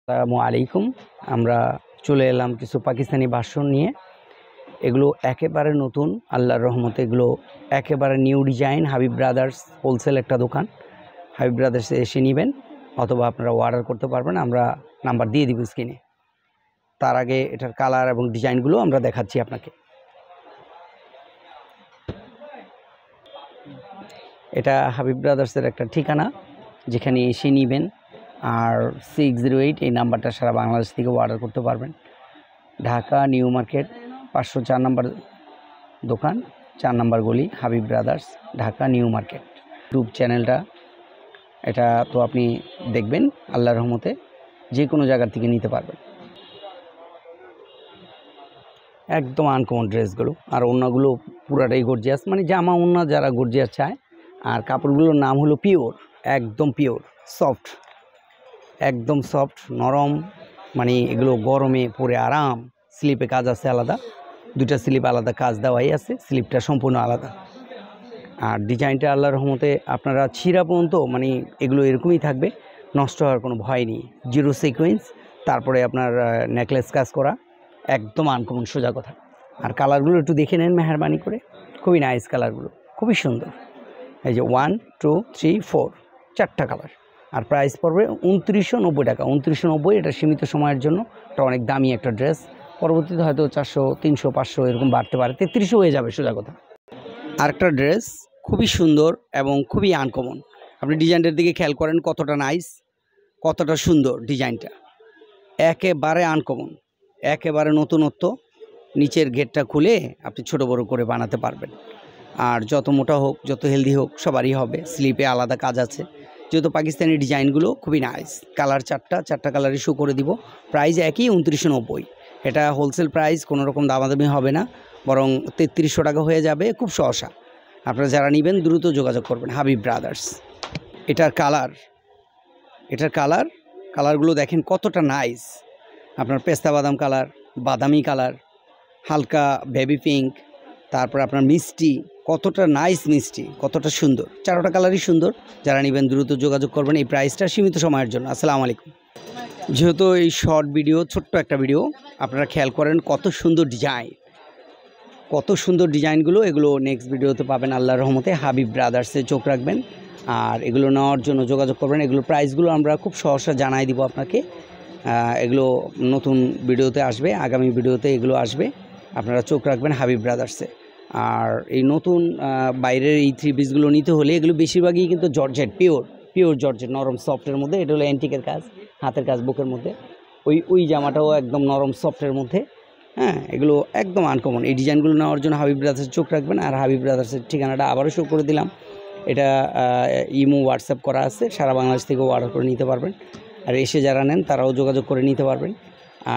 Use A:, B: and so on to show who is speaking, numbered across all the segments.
A: আসসালামু আলাইকুম। আমরা চলে এলাম কিছু পাকিস্তানি ভার্সন নিয়ে। এগুলো একেবারে নতুন, আল্লাহর রহমতে এগুলো একেবারে new design. Habib brothers wholesale একটা দোকান, হাবিব ব্রাদার্সে এসে নেবেন অথবা আপনারা অর্ডার করতে পারবেন, আমরা নাম্বার দিয়ে দিব স্ক্রিনে। তার আগে এটার কালার এবং ডিজাইনগুলো আমরা দেখাচ্ছি আপনাকে। এটা হাবিব ব্রাদার্সের একটা ঠিকানা, যেখানে এসে নেবেন। আর 608 এই নাম্বারটা সারা বাংলাদেশ থেকে অর্ডার করতে পারবেন। ঢাকা নিউ মার্কেট 504 নম্বর দোকান, 4 নম্বর গলি, Habib brothers, Dhaka new market. YouTube চ্যানেলটা এটা তো আপনি দেখবেন, আল্লাহর রহমতে যে কোনো জায়গা থেকে নিতে পারবেন। একদম আনকমন ড্রেসগুলো, আর ওড়নাগুলো পুরাটাই গর্জিয়াস, মানে জামা ওড়না যারা গর্জিয়াস চায়। আর কাপড়গুলোর নাম হলো পিওর, একদম পিওর, সফট, একদম সফট নরম, মানে এগুলো গরমে পরে আরাম। স্লিপে কাজ আছে আলাদা, দুটা স্লিপ আলাদা কাজ দেওয়াই আছে, স্লিপটা সম্পূর্ণ আলাদা। আর ডিজাইনটা আল্লাহর রহমতে আপনারা ছিঁড়া পর্যন্ত মানে এগুলো এরকমই থাকবে, নষ্ট হওয়ার কোনো ভয় নেই। জিরো সিকোয়েন্স, তারপরে আপনার নেকলেস কাজ করা, একদম আনকমন সোজা কথা। আর কালারগুলো একটু দেখে নেন মেহরবানি করে, খুবই নাইস কালারগুলো, খুবই সুন্দর। এই যে 1 2 3 4 4টা কালার। আর প্রাইস পড়বে 2990 টাকা। 2990, এটা সীমিত সময়ের জন্য। এটা অনেক দামি একটা ড্রেস, পরবর্তীতে হয়তো 400 300 500 এরকম বাড়তে পারে, 3300 হয়ে যাবে সোজা কথা। আরেকটা ড্রেস খুবই সুন্দর এবং খুবই আনকমন। আপনি ডিজাইনটার দিকে খেয়াল করেন, কতটা নাইস, কতটা সুন্দর ডিজাইনটা, একেবারে আনকমন, একেবারে নতুনত্ব। নিচের গেটটা খুলে আপনি ছোট বড় করে বানাতে পারবেন। আর যত মোটা হোক, যত হেলদি হোক, সবারই হবে। স্লিপে আলাদা কাজ আছে, যেহেতু পাকিস্তানি ডিজাইনগুলো খুবই নাইস। কালার চারটা কালারই শো করে দিব। প্রাইস একই, 2990। এটা হোলসেল প্রাইস, কোনো রকম দামাদামি হবে না, বরং 3300 টাকা হয়ে যাবে খুব সহসা। আপনারা যারা নেবেন দ্রুত যোগাযোগ করবেন, হাবিব ব্রাদার্স। এটার কালারগুলো দেখেন কতটা নাইস। আপনার পেস্তা বাদাম কালার, বাদামি কালার, হালকা বেবি পিঙ্ক, তারপর আপনার মিষ্টি, কতটা নাইস মিষ্টি, কতটা সুন্দর। 4টা কালারই সুন্দর। যারা নেবেন দ্রুত যোগাযোগ করবেন। এই প্রাইসটা সীমিত সময়ের জন্য। আসসালামু আলাইকুম। যেহেতু এই শর্ট ভিডিও, ছোট্ট একটা ভিডিও, আপনারা খেয়াল করেন কত সুন্দর ডিজাইন, কত সুন্দর ডিজাইনগুলো। এগুলো নেক্সট ভিডিওতে পাবেন আল্লাহর রহমতে। হাবিব ব্রাদার্সে চোখ রাখবেন আর এগুলো নেওয়ার জন্য যোগাযোগ করবেন। এগুলো প্রাইসগুলো আমরা খুব সহসা জানাই দিব আপনাকে। এগুলো নতুন ভিডিওতে আসবে, আগামী ভিডিওতে এগুলো আসবে। আপনারা চোখ রাখবেন হাবিব ব্রাদার্সে। আর এই নতুন বাইরের এই 3 পিসগুলো নিতে হলে, এগুলো বেশিরভাগই কিন্তু জর্জেট, পিওর জর্জেট, নরম সফটের মধ্যে। এটা হলো অ্যান্টিকের কাজ, হাতের কাজ, বুকের মধ্যে। ওই জামাটাও একদম নরম সফটের মধ্যে। হ্যাঁ, এগুলো একদম আনকমন। এই ডিজাইনগুলো নেওয়ার জন্য হাবিব ব্রাদার্সের চোখ রাখবেন। আর হাবিব ব্রাদার্সের ঠিকানাটা আবারও শো করে দিলাম। এটা ইমো, হোয়াটসঅ্যাপ করা আছে, সারা বাংলাদেশ থেকেও অর্ডার করে নিতে পারবেন। আর এসে যারা নেন তারাও যোগাযোগ করে নিতে পারবেন।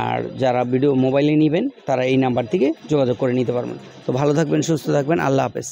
A: আর যারা ভিডিও মোবাইলে নেবেন তারা এই নাম্বার থেকে যোগাযোগ করে নিতে পারবেন। তো ভালো থাকবেন, সুস্থ থাকবেন, আল্লাহ হাফেজ।